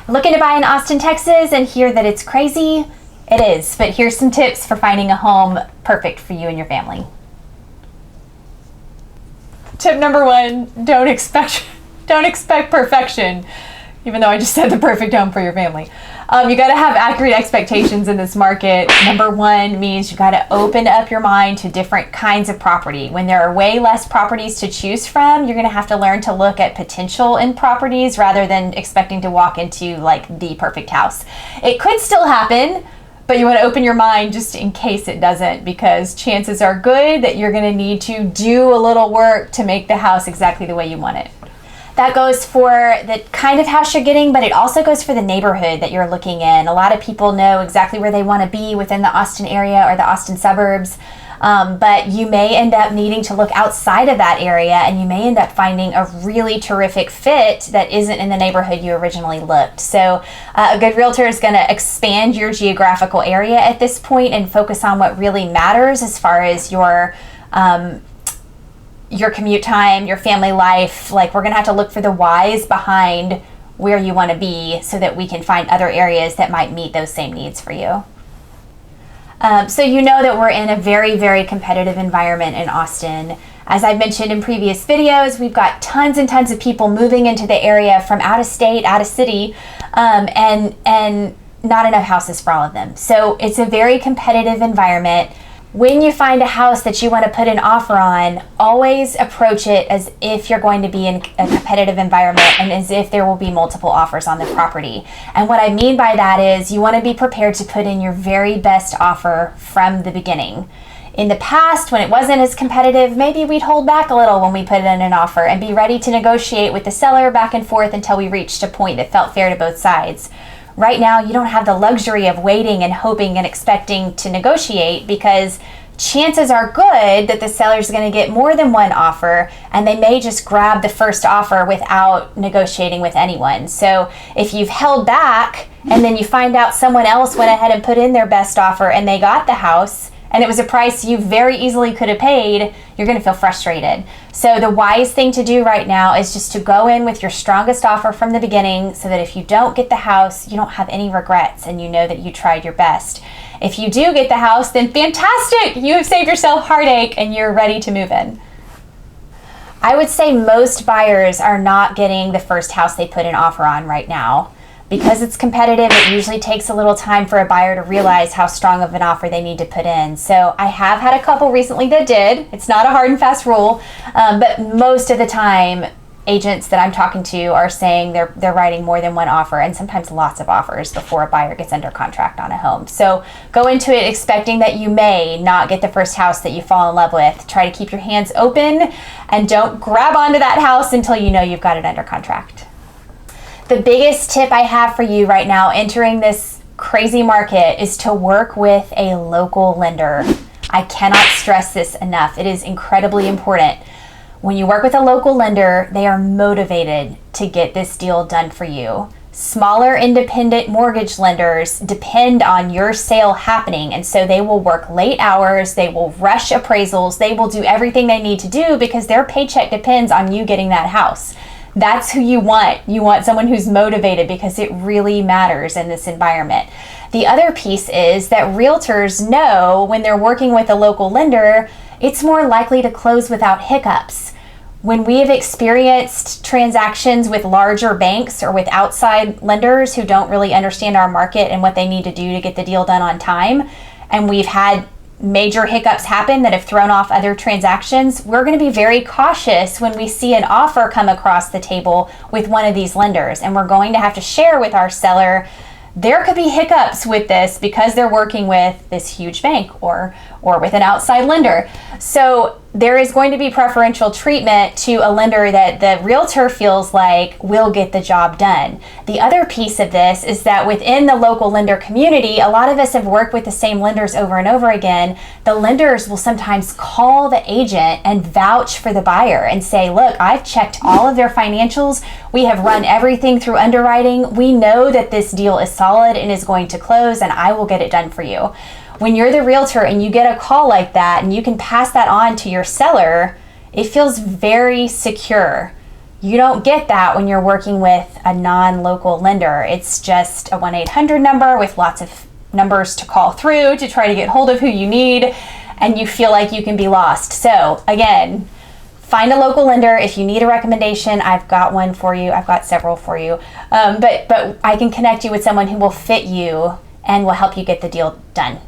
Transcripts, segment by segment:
Looking to buy in Austin, Texas and hear that it's crazy? It is, but here's some tips for finding a home perfect for you and your family. Tip number 1, don't expect perfection, even though I just said the perfect home for your family. You got to have accurate expectations in this market. Number 1 means you got to open up your mind to different kinds of property. When there are way less properties to choose from, you're going to have to learn to look at potential in properties rather than expecting to walk into like the perfect house. It could still happen, but you want to open your mind just in case it doesn't, because chances are good that you're going to need to do a little work to make the house exactly the way you want it. That goes for the kind of house you're getting, but it also goes for the neighborhood that you're looking in. A lot of people know exactly where they want to be within the Austin area or the Austin suburbs, but you may end up needing to look outside of that area, and you may end up finding a really terrific fit that isn't in the neighborhood you originally looked. So a good realtor is going to expand your geographical area at this point and focus on what really matters as far as your commute time, your family life. Like, we're going to have to look for the whys behind where you want to be so that we can find other areas that might meet those same needs for you. So you know that we're in a very, very competitive environment in Austin. As I've mentioned in previous videos, we've got tons and tons of people moving into the area from out of state, out of city, and not enough houses for all of them. So it's a very competitive environment. When you find a house that you want to put an offer on, always approach it as if you're going to be in a competitive environment and as if there will be multiple offers on the property. And what I mean by that is you want to be prepared to put in your very best offer from the beginning. In the past, when it wasn't as competitive, maybe we'd hold back a little when we put in an offer and be ready to negotiate with the seller back and forth until we reached a point that felt fair to both sides. Right now, you don't have the luxury of waiting and hoping and expecting to negotiate, because chances are good that the seller's going to get more than one offer, and they may just grab the first offer without negotiating with anyone. So if you've held back and then you find out someone else went ahead and put in their best offer and they got the house, and it was a price you very easily could have paid, you're going to feel frustrated. So the wise thing to do right now is just to go in with your strongest offer from the beginning, so that if you don't get the house, you don't have any regrets and you know that you tried your best. If you do get the house, then fantastic! You have saved yourself heartache and you're ready to move in. I would say most buyers are not getting the first house they put an offer on right now. Because it's competitive, it usually takes a little time for a buyer to realize how strong of an offer they need to put in. So I have had a couple recently that did. It's not a hard and fast rule, but most of the time, agents that I'm talking to are saying they're writing more than one offer, and sometimes lots of offers before a buyer gets under contract on a home. So go into it expecting that you may not get the first house that you fall in love with. Try to keep your hands open and don't grab onto that house until you know you've got it under contract. The biggest tip I have for you right now entering this crazy market is to work with a local lender. I cannot stress this enough. It is incredibly important. When you work with a local lender, they are motivated to get this deal done for you. Smaller independent mortgage lenders depend on your sale happening, and so they will work late hours, they will rush appraisals, they will do everything they need to do because their paycheck depends on you getting that house. That's who you want. You want someone who's motivated, because it really matters in this environment. The other piece is that realtors know when they're working with a local lender, it's more likely to close without hiccups. When we have experienced transactions with larger banks or with outside lenders who don't really understand our market and what they need to do to get the deal done on time, and we've had major hiccups happen that have thrown off other transactions, we're going to be very cautious when we see an offer come across the table with one of these lenders, and we're going to have to share with our seller there could be hiccups with this because they're working with this huge bank or with an outside lender. So there is going to be preferential treatment to a lender that the realtor feels like will get the job done. The other piece of this is that within the local lender community, a lot of us have worked with the same lenders over and over again. The lenders will sometimes call the agent and vouch for the buyer and say, look, I've checked all of their financials. We have run everything through underwriting. We know that this deal is solid and is going to close, and I will get it done for you. When you're the realtor and you get a call like that and you can pass that on to your seller, it feels very secure You don't get that when you're working with a non-local lender. It's just a 1-800 number with lots of numbers to call through to try to get hold of who you need, and you feel like you can be lost. So again, find a local lender. If you need a recommendation, I've got one for you. I've got several for you. But I can connect you with someone who will fit you and will help you get the deal done.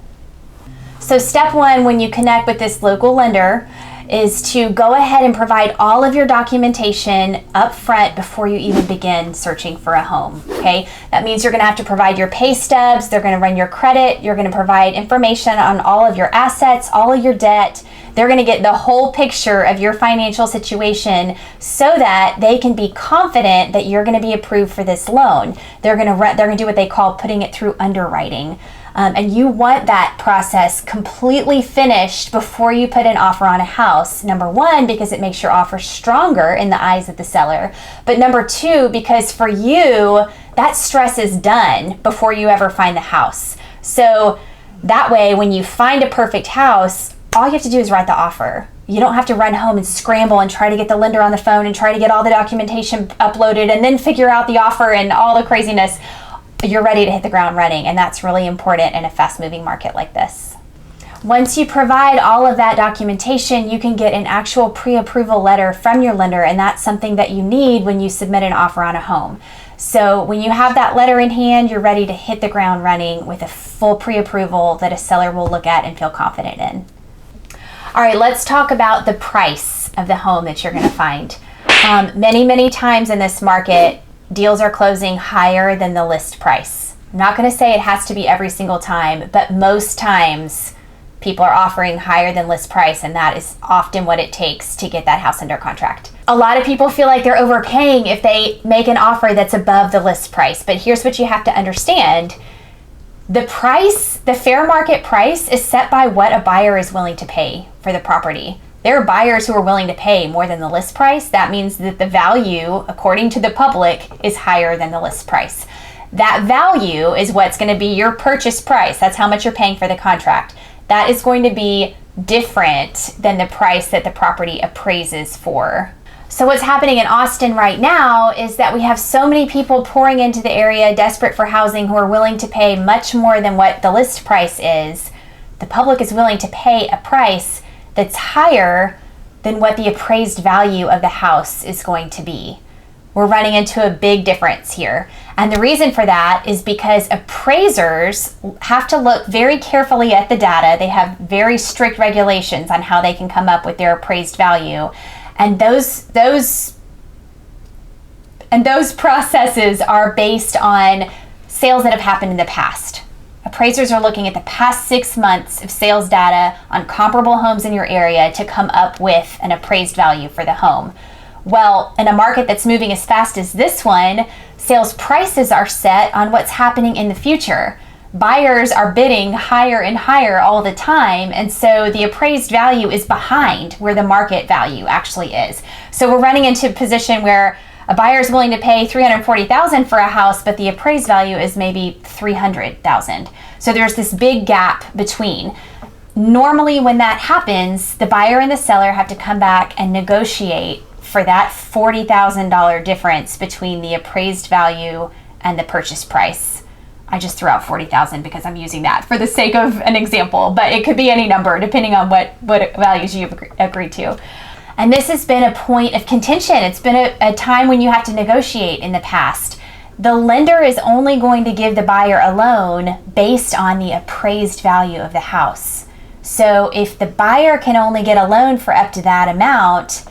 So step one, when you connect with this local lender, is to go ahead and provide all of your documentation up front before you even begin searching for a home, okay? That means you're gonna have to provide your pay stubs, they're gonna run your credit, you're gonna provide information on all of your assets, all of your debt. They're gonna get the whole picture of your financial situation so that they can be confident that you're gonna be approved for this loan. They're gonna do what they call putting it through underwriting. And you want that process completely finished before you put an offer on a house. Number one, because it makes your offer stronger in the eyes of the seller. But number two, because for you, that stress is done before you ever find the house. So that way, when you find a perfect house, all you have to do is write the offer. You don't have to run home and scramble and try to get the lender on the phone and try to get all the documentation uploaded and then figure out the offer and all the craziness. You're ready to hit the ground running, and that's really important in a fast-moving market like this. Once you provide all of that documentation, you can get an actual pre-approval letter from your lender, and that's something that you need when you submit an offer on a home. So when you have that letter in hand, you're ready to hit the ground running with a full pre-approval that a seller will look at and feel confident in. All right, let's talk about the price of the home that you're gonna find. Many times in this market, deals are closing higher than the list price. I'm not going to say it has to be every single time, but most times people are offering higher than list price, and that is often what it takes to get that house under contract. A lot of people feel like they're overpaying if they make an offer that's above the list price, but here's what you have to understand. The price, the fair market price, is set by what a buyer is willing to pay for the property. There are buyers who are willing to pay more than the list price. That means that the value, according to the public, is higher than the list price. That value is what's going to be your purchase price. That's how much you're paying for the contract. That is going to be different than the price that the property appraises for. So what's happening in Austin right now is that we have so many people pouring into the area desperate for housing who are willing to pay much more than what the list price is. The public is willing to pay a price that's higher than what the appraised value of the house is going to be. We're running into a big difference here. And the reason for that is because appraisers have to look very carefully at the data. They have very strict regulations on how they can come up with their appraised value. And those processes are based on sales that have happened in the past. Appraisers are looking at the past 6 months of sales data on comparable homes in your area to come up with an appraised value for the home. Well, in a market that's moving as fast as this one, sales prices are set on what's happening in the future. Buyers are bidding higher and higher all the time, and so the appraised value is behind where the market value actually is. So we're running into a position where a buyer is willing to pay $340,000 for a house, but the appraised value is maybe $300,000. So there's this big gap between. Normally when that happens, the buyer and the seller have to come back and negotiate for that $40,000 difference between the appraised value and the purchase price. I just threw out $40,000 because I'm using that for the sake of an example, but it could be any number depending on what values you've agreed to. And this has been a point of contention. It's been a time when you have to negotiate in the past. The lender is only going to give the buyer a loan based on the appraised value of the house. So if the buyer can only get a loan for up to that amount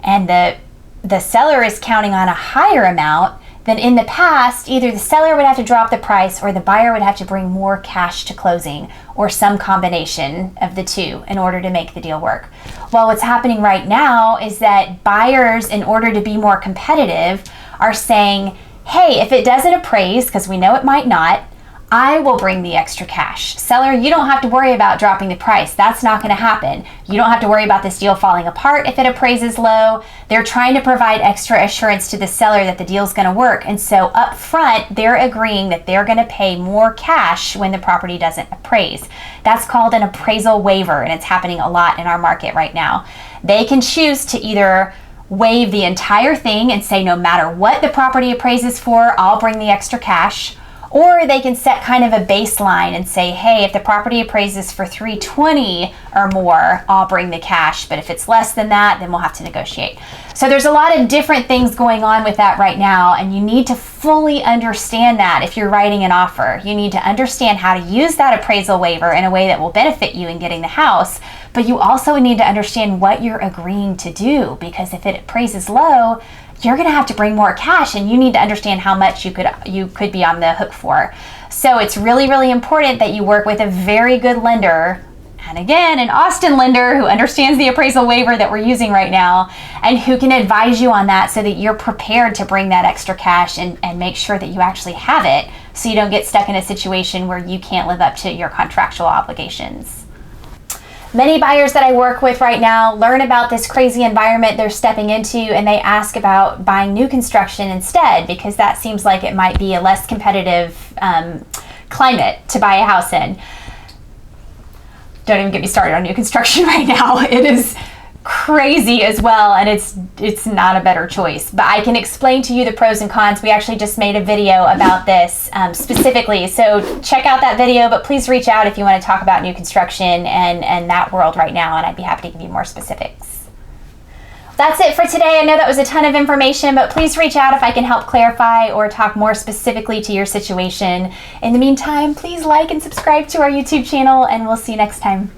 and the seller is counting on a higher amount, then in the past, either the seller would have to drop the price or the buyer would have to bring more cash to closing or some combination of the two in order to make the deal work. Well, what's happening right now is that buyers, in order to be more competitive, are saying, hey, if it doesn't appraise, because we know it might not, I will bring the extra cash. Seller, you don't have to worry about dropping the price. That's not going to happen. You don't have to worry about this deal falling apart if it appraises low. They're trying to provide extra assurance to the seller that the deal's going to work. And so up front, they're agreeing that they're going to pay more cash when the property doesn't appraise. That's called an appraisal waiver, and it's happening a lot in our market right now. They can choose to either waive the entire thing and say no matter what the property appraises for, I'll bring the extra cash. Or they can set kind of a baseline and say, hey, if the property appraises for $320 or more, I'll bring the cash. But if it's less than that, then we'll have to negotiate. So there's a lot of different things going on with that right now, and you need to fully understand that if you're writing an offer. You need to understand how to use that appraisal waiver in a way that will benefit you in getting the house, but you also need to understand what you're agreeing to do, because if it appraises low, you're going to have to bring more cash, and you need to understand how much you could be on the hook for. So it's really, really important that you work with a very good lender, and again, an Austin lender who understands the appraisal waiver that we're using right now, and who can advise you on that so that you're prepared to bring that extra cash and make sure that you actually have it, so you don't get stuck in a situation where you can't live up to your contractual obligations. Many buyers that I work with right now learn about this crazy environment they're stepping into, and they ask about buying new construction instead, because that seems like it might be a less competitive climate to buy a house in. Don't even get me started on new construction right now. It is crazy as well, and it's not a better choice. But I can explain to you the pros and cons. We actually just made a video about this specifically, so check out that video, but please reach out if you want to talk about new construction and that world right now, and I'd be happy to give you more specifics. That's it for today. I know that was a ton of information, but please reach out if I can help clarify or talk more specifically to your situation. In the meantime, please like and subscribe to our YouTube channel, and we'll see you next time.